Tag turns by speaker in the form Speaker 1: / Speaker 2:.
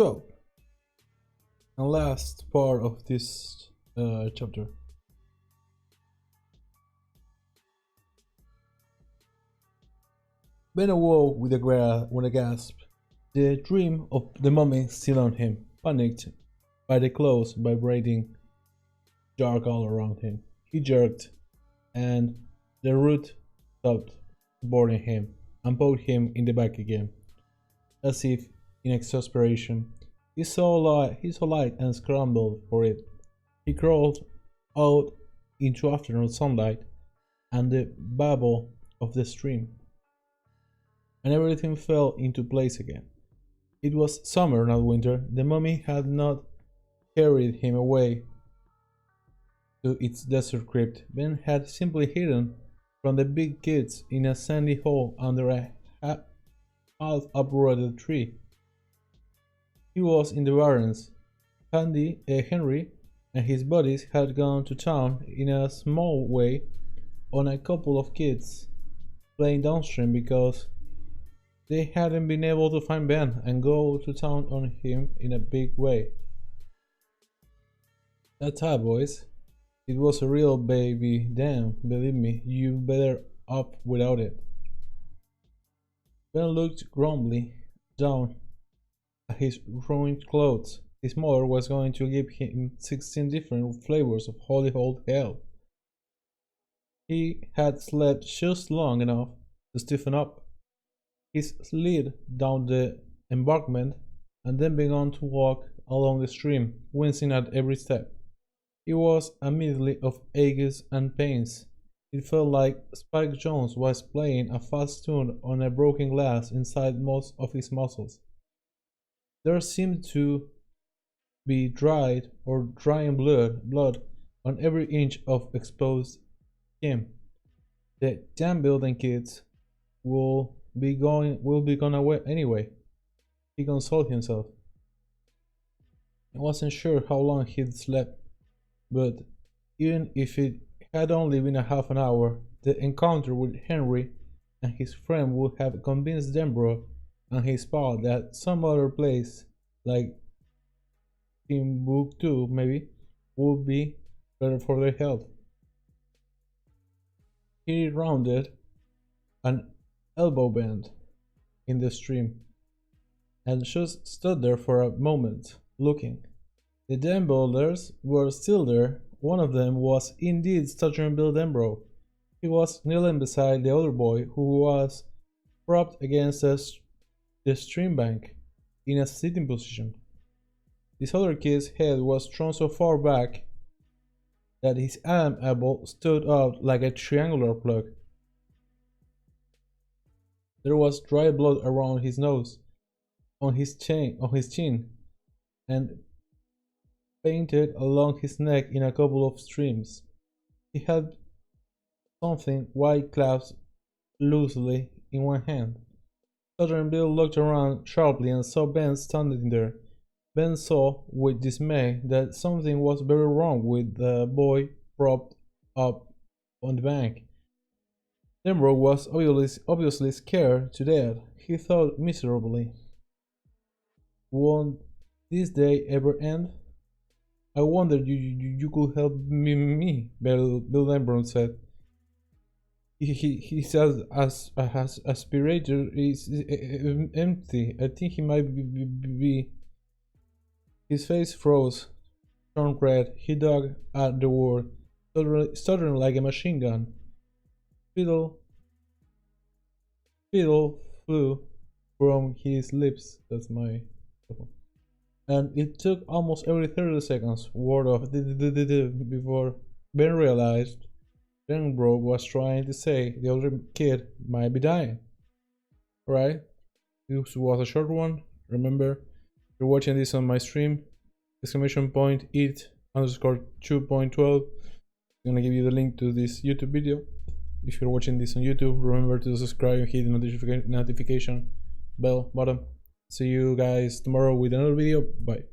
Speaker 1: 12. And last part of this chapter. Ben awoke with a gasp. The dream of the mummy still on him, panicked by the clothes vibrating dark all around him. He jerked, and the root stopped boring him and poked him in the back again, as if in exasperation. He saw light and scrambled for it. He crawled out into afternoon sunlight and the babble of the stream, and everything fell into place again. It was summer, not winter. The mummy had not carried him away to its desert crypt. Ben had simply hidden from the big kids in a sandy hole under a half-uprooted tree. He was in the barrens. Henry and his buddies had gone to town in a small way on a couple of kids playing downstream because they hadn't been able to find Ben and go to town on him in a big way. That's how, boys. It was a real baby. Damn, believe me, you better up without it. Ben looked grumbly down at his ruined clothes. His mother was going to give him 16 different flavors of holy old hell. He had slept just long enough to stiffen up. He slid down the embankment and then began to walk along the stream, wincing at every step. He was a medley of aches and pains. It felt like Spike Jones was playing a fast tune on a broken glass inside most of his muscles. There seemed to be dried or drying blood on every inch of exposed skin. The damn building kids will be gone away anyway, he consoled himself. He wasn't sure how long he'd slept, but even if it had only been a half an hour, the encounter with Henry and his friend would have convinced Denbrough and his pal that some other place, like Timbuktu maybe, would be better for their health. He rounded an elbow bend in the stream and just stood there for a moment, looking. The damn boulders were still there. One of them was indeed stuttering Bill Denbrough. He was kneeling beside the other boy, who was propped against the stream bank in a sitting position. This other kid's head was thrown so far back that his Adam apple stood out like a triangular plug. There was dry blood around his nose, on his chin, and painted along his neck in a couple of streams. He had something white clasped loosely in one hand. Southern Bill looked around sharply and saw Ben standing there. Ben saw with dismay that something was very wrong with the boy propped up on the bank. Denbrough was obviously scared to death. He thought miserably. Won't this day ever end? I wondered you could help me, Bill Denbrough said. He says as aspirator is empty. I think he might be. His face froze, turned red. He dug at the word, stuttering like a machine gun. Fiddle flew from his lips. That's my. And it took almost every 30 seconds, word of before Ben realized Denbrough was trying to say the other kid might be dying. Right? This was a short one. Remember, you're watching this on my stream. Exclamation point it_2.12. I'm gonna give you the link to this YouTube video. If you're watching this on YouTube, remember to subscribe and hit the notification bell button. See you guys tomorrow with another video. Bye.